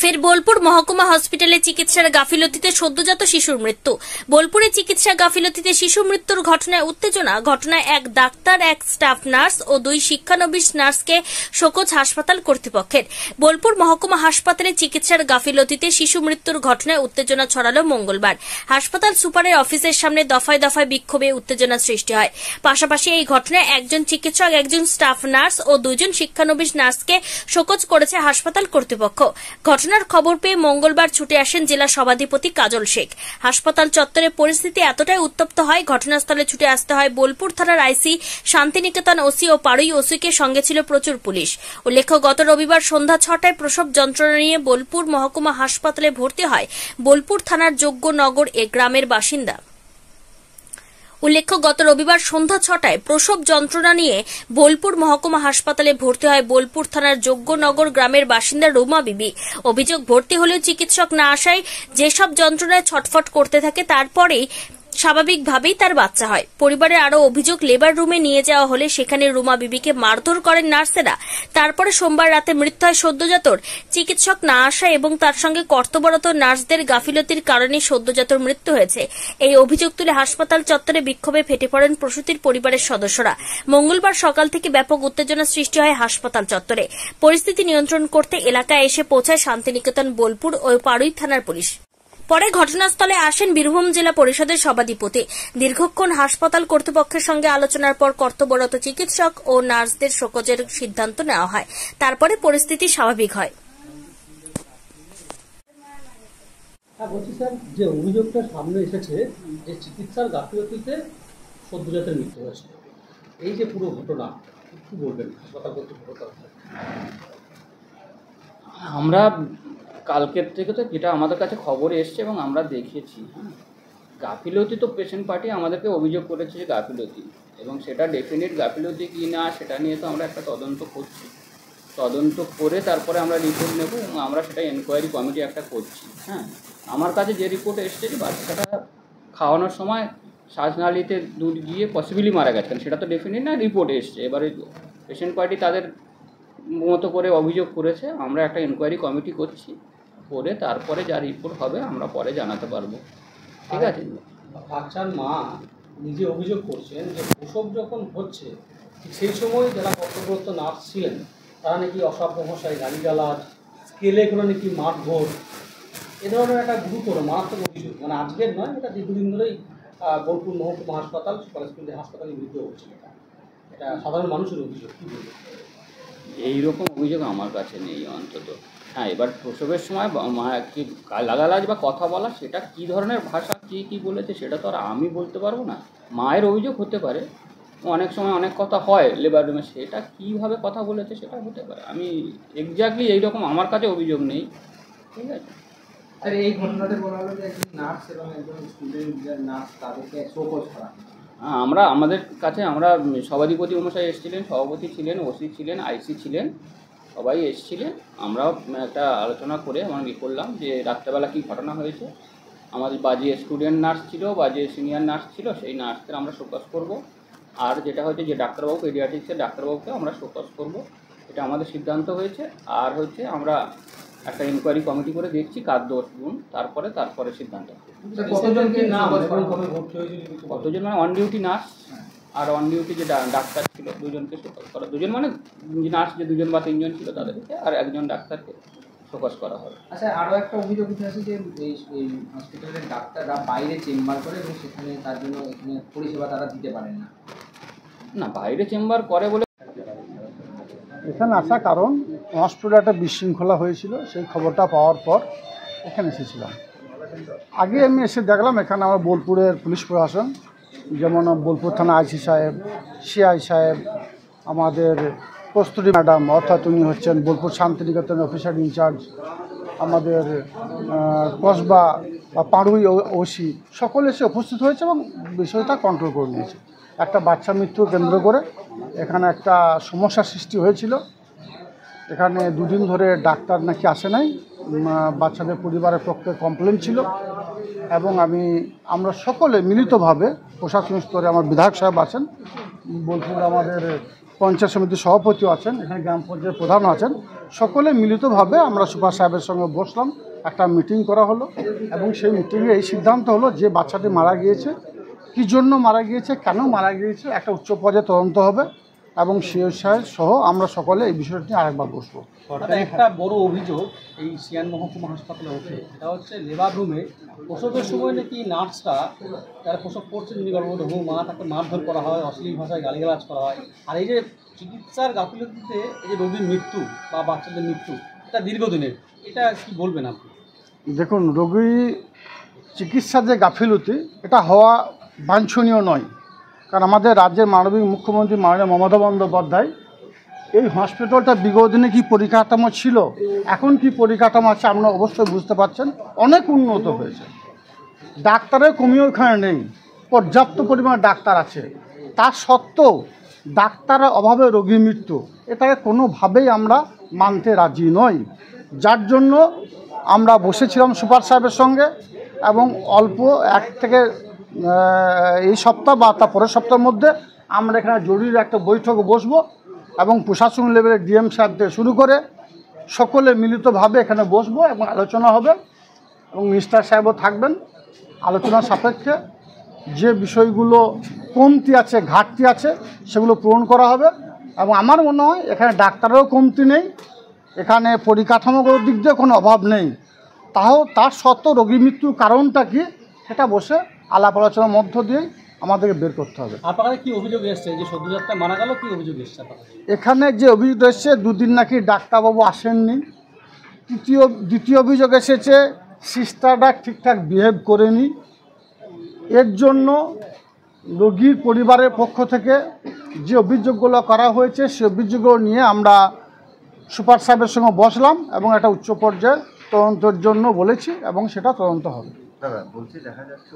ফের বোলপুর মহকুমা হসপিটালে চিকিৎসার গাফিলতিতে সদ্যজাত শিশুর মৃত্যু। বোলপুরে চিকিৎসা গাফিলতিতে শিশু মৃত্যুর ঘটনায় উত্তেজনা। ঘটনায় এক ডাক্তার, এক স্টাফ নার্স ও 2 শিক্ষানবিশ নার্সকে শোকজ হাসপাতাল কর্তৃপক্ষের। বোলপুর মহকুমা হাসপাতালে চিকিৎসার গাফিলতিতে শিশু মৃত্যুর ঘটনায় উত্তেজনা ছড়ালো মঙ্গলবার। হাসপাতাল সুপারের অফিসের সামনে দফায় দফায় বিক্ষোভে উত্তেজনা সৃষ্টি হয়। পাশাপাশি এই ঘটনায় একজন চিকিৎসক, একজন স্টাফ নার্স ও 2 শিক্ষানবিশ নার্সকে শোকজ করেছে হাসপাতাল কর্তৃপক্ষ। ঘটনার খবর পেয়ে মঙ্গলবার ছুটে আসেন জেলা সভাধিপতি কাজল শেখ। হাসপাতাল চত্বরে পরিস্থিতি এতটাই উত্তপ্ত হয়, ঘটনাস্থলে ছুটে আসতে হয় বোলপুর থানার আইসি, শান্তিনিকেতন ওসি ও পাড়ুই ওসিকে। সঙ্গে ছিল প্রচুর পুলিশ। উল্লেখ্য, গত রবিবার সন্ধ্যা 6টায় প্রসব যন্ত্রণা নিয়ে বোলপুর মহকুমা হাসপাতালে ভর্তি হয় বোলপুর থানার যোগ্যনগর গ্রামের বাসিন্দা। উল্লেখ্য, গত রবিবার সন্ধ্যা 6টায় প্রসব যন্ত্রণা নিয়ে বোলপুর মহকুমা হাসপাতালে ভর্তি হয় বোলপুর থানার যোগ্যনগর গ্রামের বাসিন্দা রুমা বিবি। অভিযোগ, ভর্তি হলেও চিকিৎসক না আসায় যেসব যন্ত্রণায় ছটফট করতে থাকে, তারপরেই স্বাভাবিকভাবেই তার বাচ্চা হয়। পরিবারের আরও অভিযোগ, লেবার রুমে নিয়ে যাওয়া হলে সেখানে রুমা বিবিকে মারধর করেন নার্সেরা। তারপরে সোমবার রাতে মৃত্যু হয় সদ্যজাতর। চিকিৎসক না আসা এবং তার সঙ্গে কর্তব্যরত নার্সদের গাফিলতির কারণে সদ্যজাতর মৃত্যু হয়েছে। এই অভিযোগ তুলে হাসপাতাল চত্বরে বিক্ষোভে ফেটে পড়েন প্রসূতির পরিবারের সদস্যরা। মঙ্গলবার সকাল থেকে ব্যাপক উত্তেজনা সৃষ্টি হয় হাসপাতাল চত্বরে। পরিস্থিতি নিয়ন্ত্রণ করতে এলাকায় এসে পৌঁছায় শান্তিনিকেতন, বোলপুর ও পাড়ুই থানার পুলিশ। পরে ঘটনাস্থলে আসেন বীরভূম জেলা পরিষদের সভাধিপতি। দীর্ঘক্ষণ হাসপাতাল কর্তৃপক্ষের সঙ্গে আলোচনার পর কর্তব্যরত চিকিৎসক ও নার্সদের শোকজের সিদ্ধান্ত নেওয়া হয়। তারপরে পরিস্থিতি স্বাভাবিক হয়। বলছি স্যার, যে অভিযোগটা সামনে এসেছে যে চিকিৎসার গাফিলতিতে সদ্যজাতের মৃত্যু হয়েছে, এই যে পুরো ঘটনা কি বলবেন হাসপাতাল কর্তৃপক্ষ? আমরা কালকের থেকে তো যেটা আমাদের কাছে খবর এসছে এবং আমরা দেখেছি, গাফিলতি তো পেশেন্ট পার্টি আমাদেরকে অভিযোগ করেছে যে গাফিলতি, এবং সেটা ডেফিনিট গাফিলতি কি না সেটা নিয়ে তো আমরা একটা তদন্ত করছি। তদন্ত করে তারপরে আমরা রিপোর্ট নেব এবং আমরা সেটা এনকোয়ারি কমিটি একটা করছি। আমার কাছে যে রিপোর্ট এসছে যে বাচ্চাটা খাওয়ানোর সময় শ্বাসনালীতে দুধ গিয়ে পসিবলি মারা গেছে, সেটা তো ডেফিনিট না, রিপোর্ট এসছে। এবারে পেশেন্ট পার্টি তাদের মতো করে অভিযোগ করেছে, আমরা একটা এনকোয়ারি কমিটি করছি, করে তারপরে যা রিপোর্ট হবে আমরা পরে জানাতে পারবো। ঠিক আছে? বাচ্চার মা নিজে অভিযোগ করছেন যে প্রসব যখন হচ্ছে ঠিক সেই সময় যারা কর্তব্যরত নার্স ছিলেন তারা নাকি অসভ্য ভাষায় গালিগালাজ, স্কেলে কোনো নাকি মারধর, এ ধরনের একটা গুরুতর মারাত্মক অভিযোগ, মানে আজকের নয়, এটা দীর্ঘদিন ধরেই বোলপুর মহকুমা হাসপাতাল, সুপার হাসপাতালের বিরুদ্ধে হচ্ছে। এটা সাধারণ মানুষের অভিযোগ, কী বলবো? এইরকম অভিযোগ আমার কাছে নেই অন্তত। এবার প্রসবের সময় মা কি গালাগালাজ বা কথা বলা, সেটা কী ধরনের ভাষা কী বলেছে সেটা তো আর আমি বলতে পারবো না। মায়ের অভিযোগ হতে পারে, অনেক সময় অনেক কথা হয় লেবার রুমে, সেটা কীভাবে কথা বলেছে সেটা হতে পারে। আমি এক্স্যাক্টলি এইরকম আমার কাছে অভিযোগ নেই। ঠিক আছে স্যার, এই ঘটনাতে বলা হলো যে একজন নার্স এবং একজন স্টুডেন্ট নার্স তাদেরকে শোকজ করা। আমাদের কাছে সভাধিপতি মশাই এসেছিলেন, সভাপতি ছিলেন, ওসি ছিলেন, আইসি ছিলেন, সবাই এসেছিলেন। আমরাও একটা আলোচনা করে আমরা করলাম যে রাত্রেবেলা কী ঘটনা হয়েছে। আমাদের বাজে স্টুডেন্ট নার্স ছিল, বাজে সিনিয়র নার্স ছিল, সেই নার্সদের আমরা শোকজ করব। আর যেটা হচ্ছে যে ডাক্তারবাবু, পেডিয়াট্রিক্সের ডাক্তারবাবুকে আমরা শোকজ করব, এটা আমাদের সিদ্ধান্ত হয়েছে। আর হচ্ছে আমরা একটা ইনকোয়ারি কমিটি করে দেখছি কার দোষ গুণ, তারপরে সিদ্ধান্ত। কতজন মানে অন ডিউটি নার্স আর অন ডিউটি যে ডাক্তার ছিল, 2জনকে শোকজ করা। 2জন মানে নার্স যে 2জন বা 3জন ছিল তাদেরকে, আর একজন ডাক্তারকে শোকজ করা হবে। আচ্ছা, আরও একটা অভিযোগ উঠে আছে যে এই হসপিটালের ডাক্তাররা বাইরে চেম্বার করে এবং সেখানে তার জন্য এখানে পরিষেবা তারা দিতে পারেন না। না, বাইরে চেম্বার করে বলে এখানে আসা কারণ হসপিটালে একটা বিশৃঙ্খলা হয়েছিল, সেই খবরটা পাওয়ার পর এখানে এসেছিলাম। আগে আমি এসে দেখলাম এখানে আমার বোলপুরের পুলিশ প্রশাসন, যেমন বোলপুর থানা আইসি সাহেব, সিআই সাহেব, আমাদের কস্তুরী ম্যাডাম, অর্থাৎ উনি হচ্ছেন বোলপুর শান্তিনিকেতন অফিসার ইনচার্জ, আমাদের কসবা বা পাড়ুই ওসি, সকলে এসে উপস্থিত হয়েছে এবং বিষয়টা কন্ট্রোল করে নিয়েছে। একটা বাচ্চা মৃত্যু কেন্দ্র করে এখানে একটা সমস্যার সৃষ্টি হয়েছিল। এখানে 2 দিন ধরে ডাক্তার নাকি আসে নাই, বাচ্চাদের পরিবারের পক্ষে কমপ্লেন ছিল, এবং আমরা সকলে মিলিতভাবে প্রশাসনিক স্তরে, আমার বিধায়ক সাহেব আছেন, বোলপুর আমাদের পঞ্চায়েত সমিতির সভাপতি আছেন, এখানে গ্রাম পঞ্চায়েত প্রধান আছেন, সকলে মিলিতভাবে আমরা সুপার সাহেবের সঙ্গে বসলাম, একটা মিটিং করা হলো এবং সেই মিটিংয়ে এই সিদ্ধান্ত হলো যে বাচ্চাটি মারা গিয়েছে, কী জন্য মারা গিয়েছে, কেন মারা গিয়েছে, একটা উচ্চ পর্যায়ে তদন্ত হবে এবং সিও সাহেব সহ আমরা সকলে এই বিষয়টি নিয়ে আরেকবার বসবো। একটা বড় অভিযোগ এই সিয়ান মহকুমা হাসপাতালে ওঠে, সেটা হচ্ছে লেবার রুমে প্রসবের সময় নাকি নার্সরা যারা প্রসব করছেন যিনি গর্ভবতী মা তাকে মারধর করা হয়, অশ্লীল ভাষায় গালিগালাজ করা হয়। আর এই যে চিকিৎসার গাফিলতিতে এই যে রোগীর মৃত্যু বা বাচ্চাদের মৃত্যু, এটা দীর্ঘদিনের, এটা কি বলবেন আপনি? দেখুন, রোগী চিকিৎসার যে গাফিলতি এটা হওয়া বাঞ্ছনীয় নয়, কারণ আমাদের রাজ্যের মাননীয় মুখ্যমন্ত্রী মাননীয় মমতা বন্দ্যোপাধ্যায় এই হসপিটালটা বিগত দিনে কী পরিকাঠামো ছিল, এখন কি পরিকাঠামো আছে আপনারা অবশ্যই বুঝতে পারছেন, অনেক উন্নত হয়েছে। ডাক্তারের কমিও এখানে নেই, পর্যাপ্ত পরিমাণ ডাক্তার আছে, তা সত্ত্বেও ডাক্তারের অভাবে রোগী মৃত্যু, এটাকে কোনোভাবেই আমরা মানতে রাজি নই। যার জন্য আমরা বসেছিলাম সুপার সাহেবের সঙ্গে এবং অল্প এক থেকে এই সপ্তাহ বা তার পরের সপ্তাহের মধ্যে আমরা এখানে জরুরি একটা বৈঠক বসবো এবং প্রশাসন লেভেলের ডিএম সাহেব থেকে শুরু করে সকলে মিলিতভাবে এখানে বসবো এবং আলোচনা হবে এবং মিনিস্টার সাহেবও থাকবেন। আলোচনা সাপেক্ষে যে বিষয়গুলো কমতি আছে, ঘাটতি আছে, সেগুলো পূরণ করা হবে এবং আমার মনে হয় এখানে ডাক্তারেরও কমতি নেই, এখানে পরিকাঠামোগত দিক দিয়ে কোনো অভাব নেই। তার সত্ত্বেও রোগী মৃত্যুর কারণটা কি সেটা বসে আলাপ আলোচনার মধ্য দিয়েই আমাদেরকে বের করতে হবে। আপনার কি অভিযোগ এসছে যে সদ্যজাতটা মারা গেল, কি অভিযোগ এসছে আপনার? এখানে যে অভিযোগ এসছে, দুদিন নাকি ডাক্তারবাবু আসেননি। দ্বিতীয় অভিযোগ এসেছে সিস্টাররা ঠিকঠাক বিহেভ করেনি। এর জন্য রোগীর পরিবারের পক্ষ থেকে যে অভিযোগগুলো করা হয়েছে সে অভিযোগগুলো নিয়ে আমরা সুপার সাহেবের সঙ্গে বসলাম এবং একটা উচ্চ পর্যায়ে তদন্তের জন্য বলেছি এবং সেটা তদন্ত হবে। দাদা বলছি, দেখা যাচ্ছে